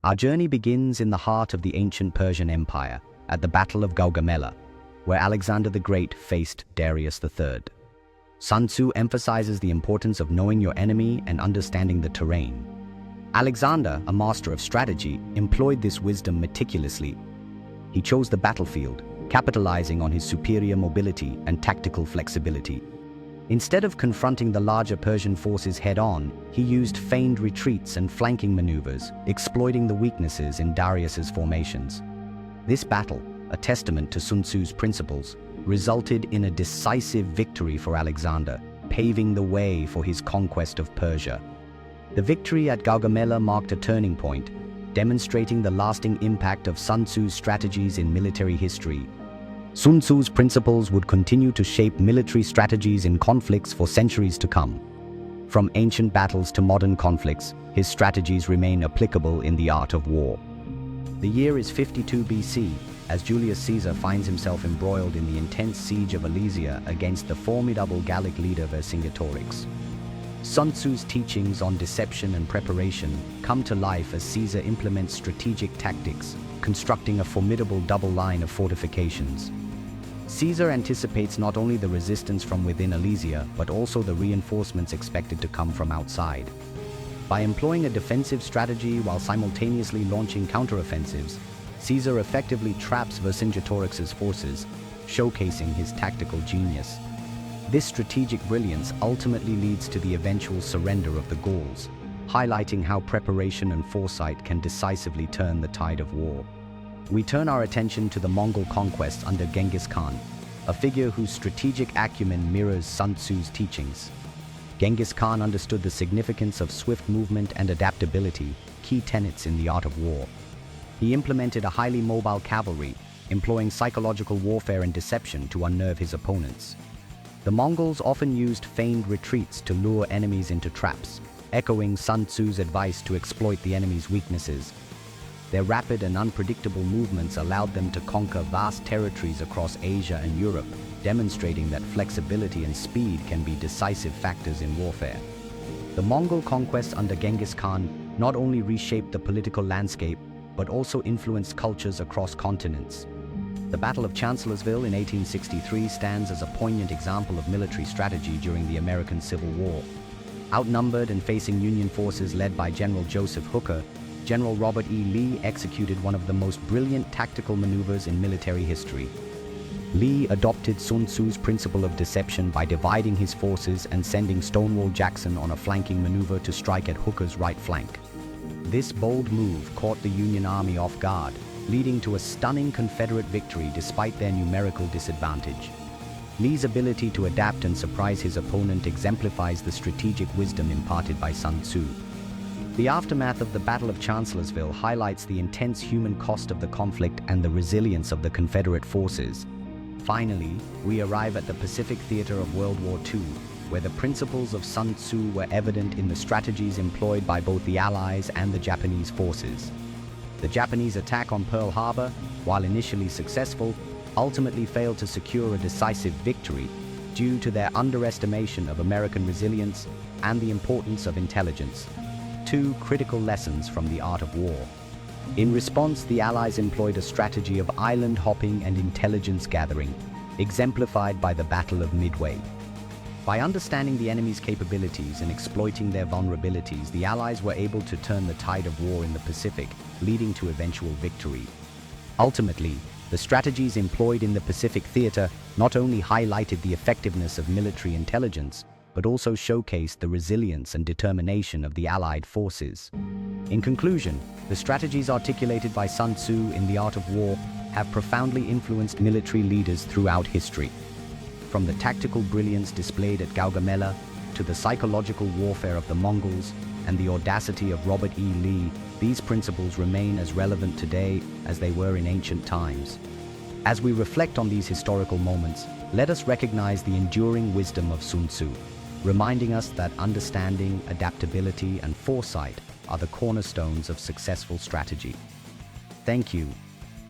Our journey begins in the heart of the ancient Persian Empire, at the Battle of Gaugamela, where Alexander the Great faced Darius III. Sun Tzu emphasizes the importance of knowing your enemy and understanding the terrain. Alexander, a master of strategy, employed this wisdom meticulously. He chose the battlefield, capitalizing on his superior mobility and tactical flexibility. Instead of confronting the larger Persian forces head-on, he used feigned retreats and flanking maneuvers, exploiting the weaknesses in Darius's formations. This battle, a testament to Sun Tzu's principles, resulted in a decisive victory for Alexander, paving the way for his conquest of Persia. The victory at Gaugamela marked a turning point, demonstrating the lasting impact of Sun Tzu's strategies in military history. Sun Tzu's principles would continue to shape military strategies in conflicts for centuries to come. From ancient battles to modern conflicts, his strategies remain applicable in the art of war. The year is 52 BC, as Julius Caesar finds himself embroiled in the intense siege of Alesia against the formidable Gallic leader Vercingetorix. Sun Tzu's teachings on deception and preparation come to life as Caesar implements strategic tactics, constructing a formidable double line of fortifications. Caesar anticipates not only the resistance from within Alesia, but also the reinforcements expected to come from outside. By employing a defensive strategy while simultaneously launching counteroffensives, Caesar effectively traps Vercingetorix's forces, showcasing his tactical genius. This strategic brilliance ultimately leads to the eventual surrender of the Gauls, highlighting how preparation and foresight can decisively turn the tide of war. We turn our attention to the Mongol conquest under Genghis Khan, a figure whose strategic acumen mirrors Sun Tzu's teachings. Genghis Khan understood the significance of swift movement and adaptability, key tenets in the art of war. He implemented a highly mobile cavalry, employing psychological warfare and deception to unnerve his opponents. The Mongols often used feigned retreats to lure enemies into traps, echoing Sun Tzu's advice to exploit the enemy's weaknesses. Their rapid and unpredictable movements allowed them to conquer vast territories across Asia and Europe, demonstrating that flexibility and speed can be decisive factors in warfare. The Mongol conquest under Genghis Khan not only reshaped the political landscape, but also influenced cultures across continents. The Battle of Chancellorsville in 1863 stands as a poignant example of military strategy during the American Civil War. Outnumbered and facing Union forces led by General Joseph Hooker, General Robert E. Lee executed one of the most brilliant tactical maneuvers in military history. Lee adopted Sun Tzu's principle of deception by dividing his forces and sending Stonewall Jackson on a flanking maneuver to strike at Hooker's right flank. This bold move caught the Union Army off guard, leading to a stunning Confederate victory despite their numerical disadvantage. Lee's ability to adapt and surprise his opponent exemplifies the strategic wisdom imparted by Sun Tzu. The aftermath of the Battle of Chancellorsville highlights the intense human cost of the conflict and the resilience of the Confederate forces. Finally, we arrive at the Pacific Theater of World War II, where the principles of Sun Tzu were evident in the strategies employed by both the Allies and the Japanese forces. The Japanese attack on Pearl Harbor, while initially successful, ultimately failed to secure a decisive victory due to their underestimation of American resilience and the importance of intelligence. Two critical lessons from the art of war. In response, the Allies employed a strategy of island hopping and intelligence gathering, exemplified by the Battle of Midway. By understanding the enemy's capabilities and exploiting their vulnerabilities, the Allies were able to turn the tide of war in the Pacific, leading to eventual victory. Ultimately, the strategies employed in the Pacific Theater not only highlighted the effectiveness of military intelligence, but also showcased the resilience and determination of the Allied forces. In conclusion, the strategies articulated by Sun Tzu in the art of war have profoundly influenced military leaders throughout history. From the tactical brilliance displayed at Gaugamela to the psychological warfare of the Mongols and the audacity of Robert E. Lee, these principles remain as relevant today as they were in ancient times. As we reflect on these historical moments, let us recognize the enduring wisdom of Sun Tzu, reminding us that understanding, adaptability, and foresight are the cornerstones of successful strategy. Thank you